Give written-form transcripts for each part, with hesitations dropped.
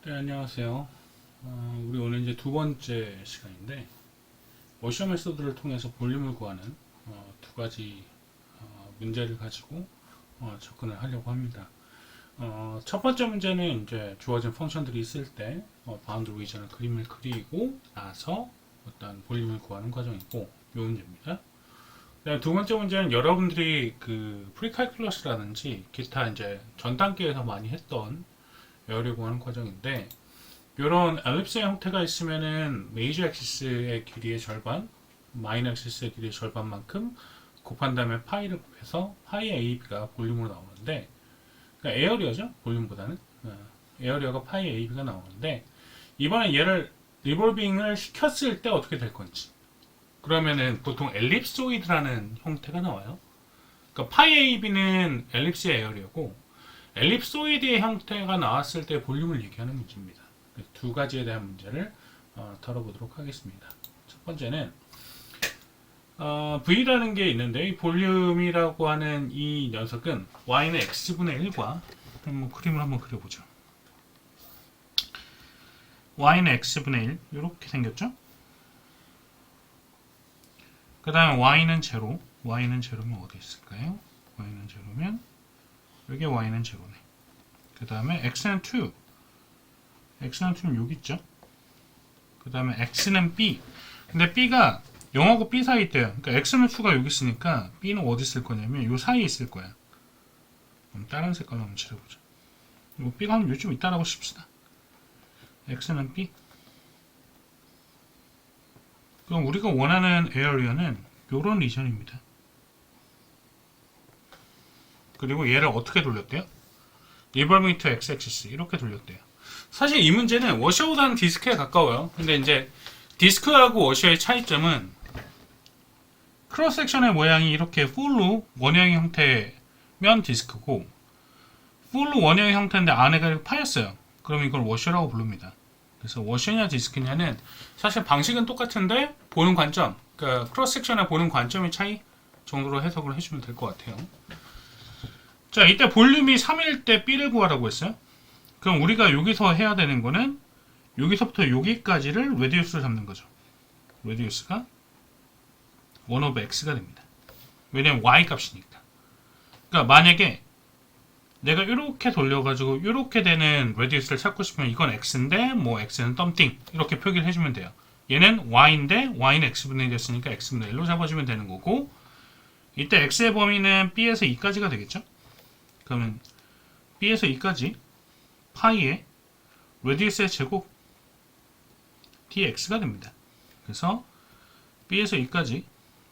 네, 안녕하세요. 우리 오늘 이제 두 번째 시간인데, 워셔 메소드를 통해서 볼륨을 구하는 두 가지 문제를 가지고 접근을 하려고 합니다. 첫 번째 문제는 이제 주어진 펑션들이 있을 때 바운드 리전을 그림을 그리고 나서 어떤 볼륨을 구하는 과정이고, 이 문제입니다. 그다음에 두 번째 문제는 여러분들이 그 프리칼큘러스라든지 기타 이제 전 단계에서 많이 했던 에어리어 구하는 과정인데, 이런 엘립스의 형태가 있으면은 메이저 엑시스의 길이의 절반, 마이너 엑시스의 길이의 절반만큼 곱한 다음에 파이를 곱해서 파이 AB가 볼륨으로 나오는데, 그러니까 에어리어죠, 볼륨보다는. 에어리어가 파이 AB가 나오는데, 이번에 얘를 리볼빙을 시켰을 때 어떻게 될 건지. 그러면은 보통 엘립소이드라는 형태가 나와요. 그러니까 파이 AB는 엘립스의 에어리어고, 엘립소이드의 형태가 나왔을 때 볼륨을 얘기하는 문제입니다. 두 가지에 대한 문제를 다뤄보도록 하겠습니다. 첫 번째는 V라는 게 있는데, 이 볼륨이라고 하는 이 녀석은 y는 x분의 1과 그림을 한번 그려보죠. y는 x분의 1 이렇게 생겼죠? 그 다음에 y는 제로. y는 제로면 어디 있을까요? y는 제로면 여기 y는 제로네. 그 다음에 x는 2. x는 2는 여기 있죠. 그 다음에 x는 b. 근데 b가 0하고 b 사이 있대요. 그러니까 x는 2가 여기 있으니까 b는 어디 있을 거냐면 요 사이에 있을 거야. 그럼 다른 색깔로 한번 칠해보자. 요 b가 한 요쯤 있다라고 칩시다. x는 b. 그럼 우리가 원하는 에어리어는 요런 리전입니다. 그리고 얘를 어떻게 돌렸대요? 리볼빙 투 x-axis 이렇게 돌렸대요. 사실 이 문제는 워셔보다는 디스크에 가까워요. 근데 이제 디스크하고 워셔의 차이점은 크로스 섹션의 모양이 이렇게 풀로 원형의 형태면 디스크고, 풀로 원형의 형태인데 안에가 파였어요. 그럼 이걸 워셔라고 부릅니다. 그래서 워셔냐 디스크냐는 사실 방식은 똑같은데 보는 관점, 그러니까 크로스 섹션에 보는 관점의 차이 정도로 해석을 해주면 될 것 같아요. 자, 이때 볼륨이 3일 때 B를 구하라고 했어요. 그럼 우리가 여기서 해야 되는 거는 여기서부터 여기까지를 레디우스를 잡는 거죠. 레디우스가 1 over x가 됩니다. 왜냐면 y 값이니까. 그러니까 만약에 내가 이렇게 돌려가지고 이렇게 되는 레디우스를 찾고 싶으면 이건 x인데 뭐 x는 덤띵 이렇게 표기를 해주면 돼요. 얘는 y인데 y는 x분의 1이었으니까 x분의 1로 잡아주면 되는 거고, 이때 x의 범위는 b에서 2까지가 되겠죠. 그러면 b에서 2까지 파이의 레디우스의 제곱 dx가 됩니다. 그래서 b에서 2까지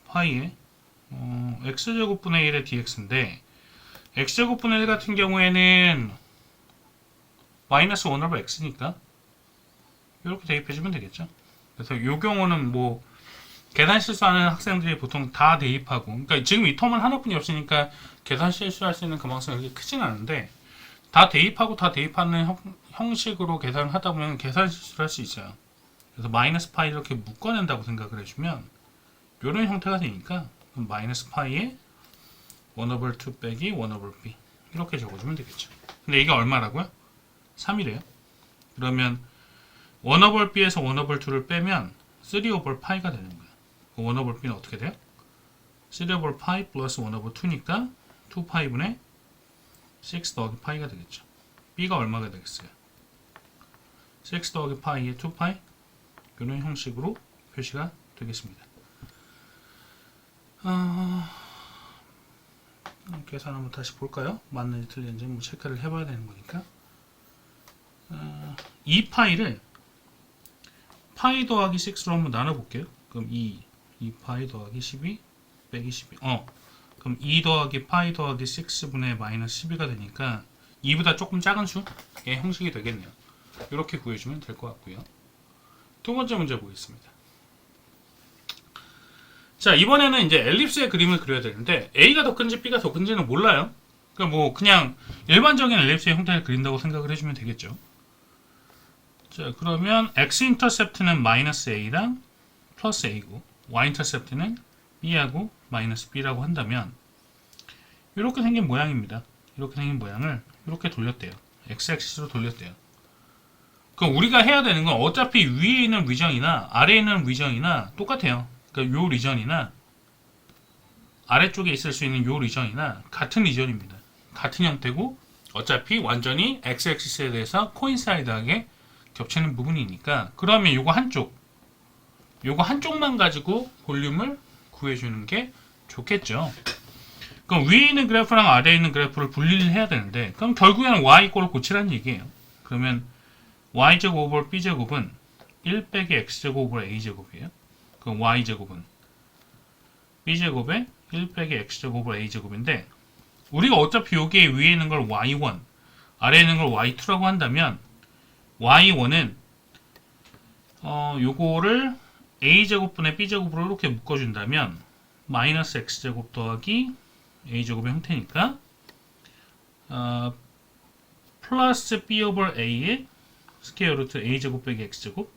파이의 x제곱분의 1의 dx인데, x제곱분의 1 같은 경우에는 마이너스 1 over x니까 이렇게 대입해주면 되겠죠. 그래서 이 경우는 뭐 계산 실수하는 학생들이 보통 다 대입하고, 그러니까 지금 이 텀은 하나뿐이 없으니까 계산 실수할 수 있는 가능성이 그렇게 크진 않은데, 다 대입하고 다 대입하는 형식으로 계산을 하다 보면 계산 실수를 할 수 있어요. 그래서 마이너스 파이 이렇게 묶어낸다고 생각을 해주면 이런 형태가 되니까 마이너스 파이에 1 over 2 빼기 1 over b 이렇게 적어주면 되겠죠. 근데 이게 얼마라고요? 3이래요. 그러면 1 over b에서 1 over 2를 빼면 3 over 파이가 되는 거예요. 1 over b는 어떻게 돼요? 3 over 파이 플러스 1 over 2니까 2파이분의 6 더하기 파이가 되겠죠. b가 얼마가 되겠어요? 6 더하기 파이의 2파이 이런 형식으로 표시가 되겠습니다. 계산 한번 다시 볼까요? 맞는지 틀린지 뭐 체크를 해봐야 되는 거니까. 2파이를 파이 더하기 6로 한번 나눠볼게요. 그럼 2파이 더하기 12 빼기 12. 그럼 2 더하기 파이 더하기 6분의 마이너스 12가 되니까 2보다 조금 작은 수의 형식이 되겠네요. 이렇게 구해주면 될 것 같고요. 두 번째 문제 보겠습니다. 자, 이번에는 이제 엘립스의 그림을 그려야 되는데 A가 더 큰지 B가 더 큰지는 몰라요. 그러니까 뭐 그냥 일반적인 엘립스의 형태를 그린다고 생각을 해주면 되겠죠. 자, 그러면 x 인터셉트는 마이너스 A랑 플러스 A고, y 인터셉트는 B하고 마이너스 B라고 한다면 이렇게 생긴 모양입니다. 이렇게 생긴 모양을 이렇게 돌렸대요. x-axis로 돌렸대요. 그럼 우리가 해야 되는 건 어차피 위에 있는 리전이나 아래에 있는 리전이나 똑같아요. 그러니까 요 리전이나 아래쪽에 있을 수 있는 요 리전이나 같은 리전입니다. 같은 형태고 어차피 완전히 x-axis에 대해서 코인사이드하게 겹치는 부분이니까 그러면 요거 한쪽만 가지고 볼륨을 구해주는 게 좋겠죠. 그럼 위에 있는 그래프랑 아래에 있는 그래프를 분리를 해야 되는데 그럼 결국에는 y-꼴을 고치라는 얘기예요. 그러면 y제곱 오버 b제곱은 1 빼기 x제곱 오버 a제곱이에요. 그럼 y제곱은 b제곱에 1 빼기 x제곱 오버 a제곱인데 우리가 어차피 여기에 위에 있는 걸 y1 아래에 있는 걸 y2라고 한다면 y1은 요거를 a제곱분의 b제곱으로 이렇게 묶어준다면 마이너스 x제곱 더하기 a제곱의 형태니까 플러스 b 오버 a의 스퀘어 루트 a제곱 빼기 x제곱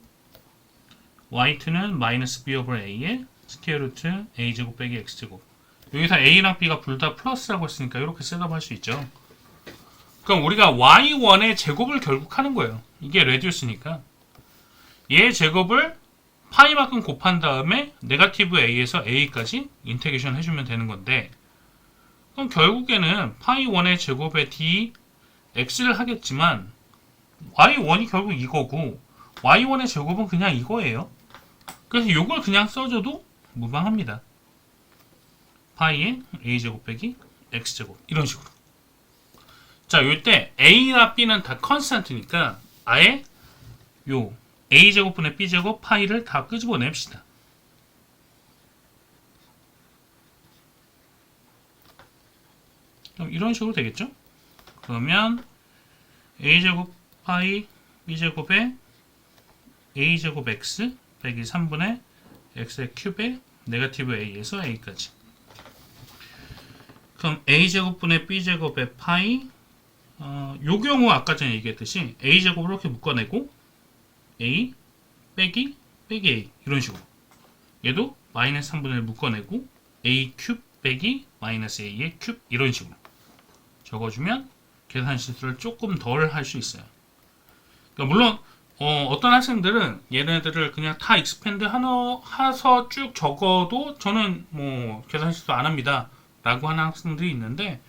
y2는 마이너스 b 오버 a의 스퀘어 루트 a제곱 빼기 x제곱 여기서 a랑 b가 둘 다 플러스라고 했으니까 이렇게 셋업할 수 있죠. 그럼 우리가 y1의 제곱을 결국 하는 거예요. 이게 레디우스니까 얘 제곱을 파이만큼 곱한 다음에 네거티브 a에서 a까지 인테그레이션 해주면 되는 건데 그럼 결국에는 파이 1의 제곱에 dx를 하겠지만 y1이 결국 이거고 y1의 제곱은 그냥 이거예요. 그래서 이걸 그냥 써줘도 무방합니다. 파이의 a제곱 빼기 x제곱 이런 식으로. 자, 이때 a나 b는 다 컨스탄트니까 아예 요 a제곱분의 b제곱 파이를 다 끄집어냅시다. 그럼 이런 식으로 되겠죠? 그러면 a제곱 파이 b제곱에 a제곱 x 빼기 3분의 x의 큐브에 네거티브 a에서 a까지. 그럼 a제곱분의 b제곱의 파이 요 경우 아까 전에 얘기했듯이 a제곱을 이렇게 묶어내고 a 빼기 a 이런 식으로 얘도 마이너스 3분의 1 묶어내고 a 큐브 빼기 마이너스 a의 큐브 이런 식으로 적어주면 계산 실수를 조금 덜 할 수 있어요. 그러니까 물론 어떤 학생들은 얘네들을 그냥 다 익스펜드 해서 쭉 적어도 저는 뭐 계산 실수 안 합니다 라고 하는 학생들이 있는데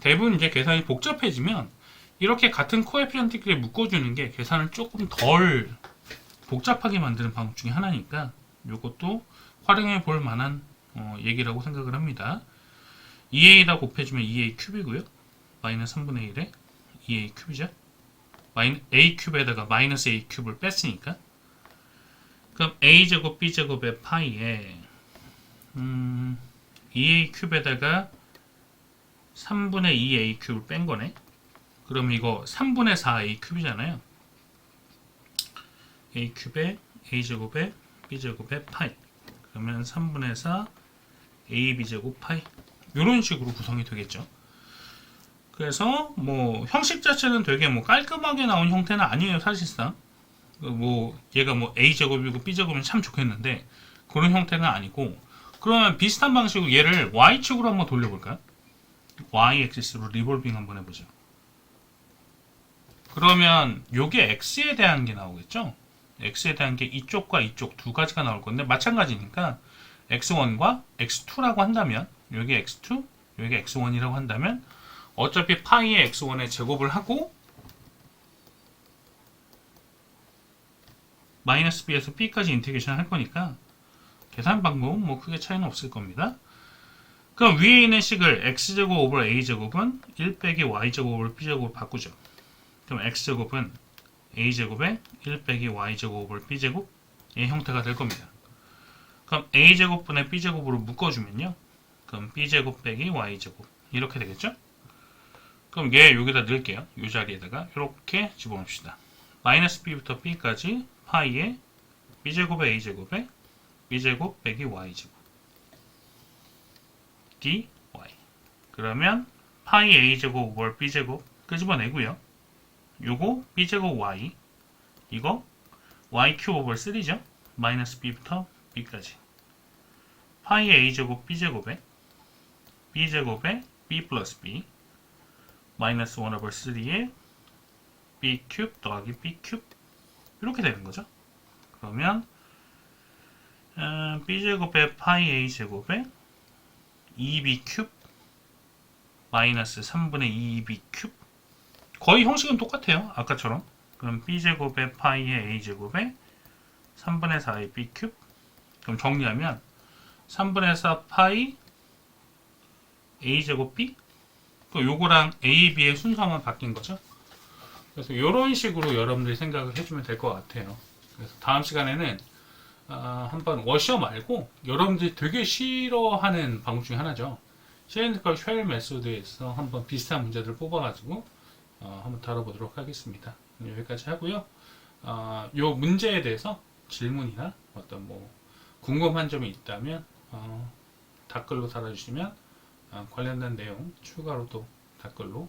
대부분 이제 계산이 복잡해지면 이렇게 같은 코에피션트끼리 묶어주는 게 계산을 조금 덜 복잡하게 만드는 방법 중에 하나니까 이것도 활용해 볼 만한 얘기라고 생각을 합니다. 2a에다 곱해주면 2a 큐브이고요. 마이너스 3분의 1에 2a 큐브죠. a 큐브에다가 마이너스 a 큐브를 뺐으니까 그럼 a제곱 b제곱의 파이에 2a 큐브에다가 3분의 2a 큐브를 뺀 거네. 그럼 이거 3분의 4a 큐브잖아요. a 큐브에 a제곱에 b제곱의 파이 그러면 3분의 4 ab제곱 파이 이런 식으로 구성이 되겠죠. 그래서 뭐 형식 자체는 되게 뭐 깔끔하게 나온 형태는 아니에요. 사실상 뭐 얘가 뭐 a제곱이고 b제곱이면 참 좋겠는데 그런 형태는 아니고 그러면 비슷한 방식으로 얘를 y축으로 한번 돌려볼까요? y-axis로 리볼빙 한번 해보죠. 그러면 요게 x에 대한 게 나오겠죠? x에 대한 게 이쪽과 이쪽 두 가지가 나올 건데 마찬가지니까 x1과 x2라고 한다면 요게 x2, 요게 x1이라고 한다면 어차피 파이의 x1의 제곱을 하고 마이너스 b에서 b까지 인테그레이션 할 거니까 계산 방법은 뭐 크게 차이는 없을 겁니다. 그럼 위에 있는 식을 x제곱 오버 a제곱은 1 빼기 y제곱 오버 b제곱으로 바꾸죠. 그럼 x제곱은 a제곱에 1 빼기 y제곱 오버 b제곱의 형태가 될 겁니다. 그럼 a제곱분의 b제곱으로 묶어주면요. 그럼 b제곱 빼기 y제곱 이렇게 되겠죠? 그럼 얘 여기다 넣을게요. 이 자리에다가 이렇게 집어넣읍시다. 마이너스 b부터 b까지 파이에 b제곱에 a제곱에 b제곱 빼기 y제곱 dy 그러면 파이 a제곱 오버 b제곱 끄집어내고요. 요거 b제곱 y 이거 y 큐브 오버 3죠. 마이너스 b부터 b까지 파이 a제곱 b제곱에 b제곱에 b 플러스 b 마이너스 1 오버 3에 b 큐브 더하기 b 큐브 이렇게 되는 거죠. 그러면 b제곱에 파이 a제곱에 2b 큐브 마이너스 3분의 2b 큐브 거의 형식은 똑같아요. 아까처럼. 그럼 b제곱에 파이의 a제곱에 3분의 4의 b 큐브 그럼 정리하면 3분의 4 파이 a제곱 b 요거랑 a, b의 순서만 바뀐 거죠. 그래서 이런 식으로 여러분들이 생각을 해주면 될 것 같아요. 그래서 다음 시간에는 한번 워셔 말고 여러분들이 되게 싫어하는 방법 중에 하나죠. 시엔티컬 쉘 메소드에서 한번 비슷한 문제들을 뽑아가지고 한번 다뤄보도록 하겠습니다. 여기까지 하고요. 요 문제에 대해서 질문이나 어떤 뭐 궁금한 점이 있다면 댓글로 달아주시면 관련된 내용 추가로 또 댓글로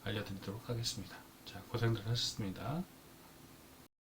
알려드리도록 하겠습니다. 자, 고생들 하셨습니다.